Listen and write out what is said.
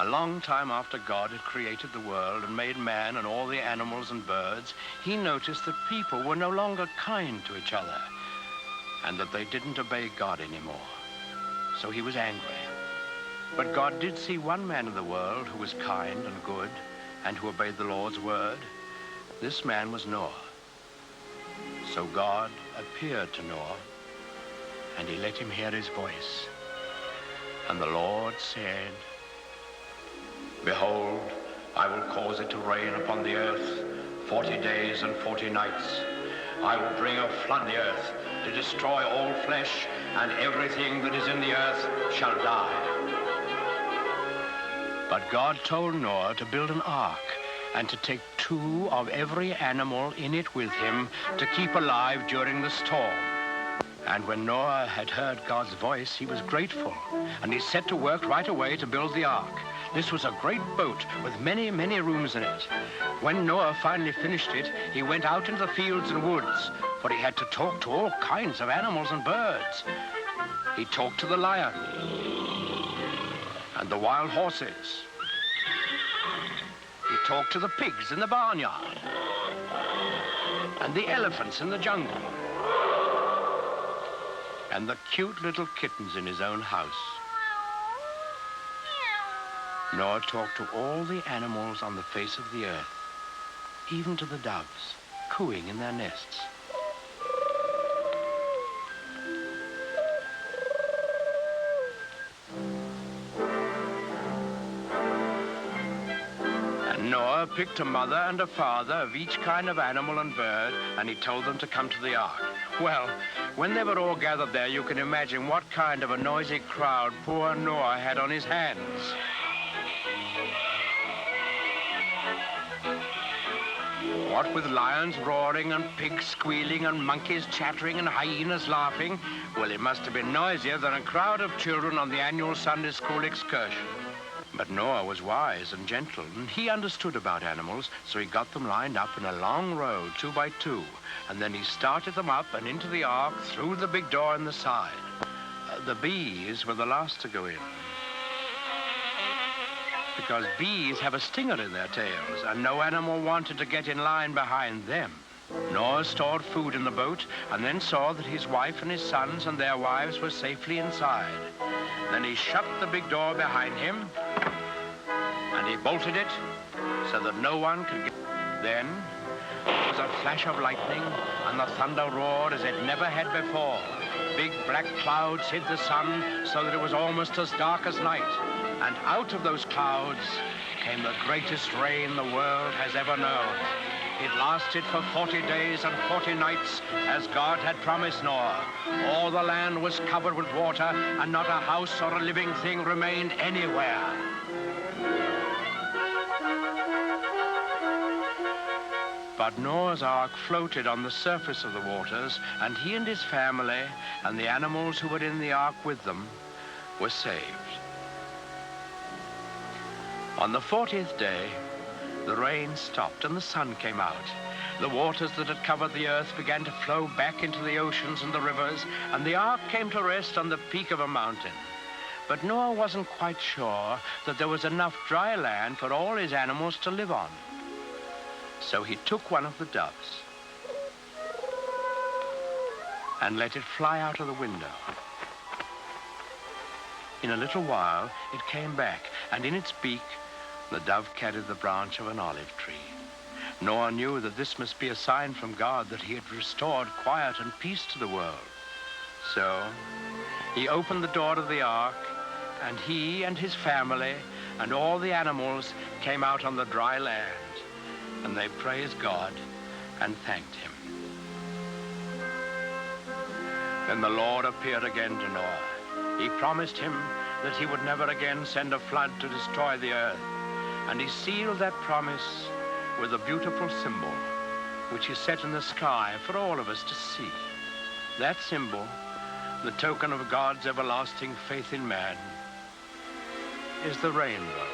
A long time after God had created the world and made man and all the animals and birds, he noticed that people were no longer kind to each other and that they didn't obey God anymore. So he was angry. But God did see one man in the world who was kind and good and who obeyed the Lord's word. This man was Noah. So God appeared to Noah and he let him hear his voice. And the Lord said, "Behold, I will cause it to rain upon the earth 40 days and 40 nights. I will bring a flood the earth to destroy all flesh, and everything that is in the earth shall die." But God told Noah to build an ark and to take 2 of every animal in it with him to keep alive during the storm. And when Noah had heard God's voice, he was grateful, and he set to work right away to build the ark. This was a great boat with many, many rooms in it. When Noah finally finished it, he went out into the fields and woods, for he had to talk to all kinds of animals and birds. He talked to the lion and the wild horses. He talked to the pigs in the barnyard and the elephants in the jungle and the cute little kittens in his own house. Noah talked to all the animals on the face of the earth, even to the doves, cooing in their nests. And Noah picked a mother and a father of each kind of animal and bird, and he told them to come to the ark. Well, when they were all gathered there, you can imagine what kind of a noisy crowd poor Noah had on his hands. What with lions roaring and pigs squealing and monkeys chattering and hyenas laughing, well, it must have been noisier than a crowd of children on the annual Sunday school excursion. But Noah was wise and gentle, and he understood about animals, so he got them lined up in a long row, 2 by 2, and then he started them up and into the ark through the big door in the side. The bees were the last to go in, because bees have a stinger in their tails, and no animal wanted to get in line behind them. Noah stored food in the boat and then saw that his wife and his sons and their wives were safely inside. Then he shut the big door behind him and he bolted it so that no one could get. Then there was a flash of lightning and the thunder roared as it never had before. Big black clouds hid the sun so that it was almost as dark as night. And out of those clouds came the greatest rain the world has ever known. It lasted for 40 days and 40 nights, as God had promised Noah. All the land was covered with water, and not a house or a living thing remained anywhere. But Noah's ark floated on the surface of the waters, and he and his family and the animals who were in the ark with them were saved. On the 40th day, the rain stopped and the sun came out. The waters that had covered the earth began to flow back into the oceans and the rivers, and the ark came to rest on the peak of a mountain. But Noah wasn't quite sure that there was enough dry land for all his animals to live on. So he took one of the doves and let it fly out of the window. In a little while, it came back, and in its beak, the dove carried the branch of an olive tree. Noah knew that this must be a sign from God that he had restored quiet and peace to the world. So he opened the door of the ark, and he and his family and all the animals came out on the dry land, and they praised God and thanked him. Then the Lord appeared again to Noah. He promised him that he would never again send a flood to destroy the earth. And he sealed that promise with a beautiful symbol, which he set in the sky for all of us to see. That symbol, the token of God's everlasting faith in man, is the rainbow.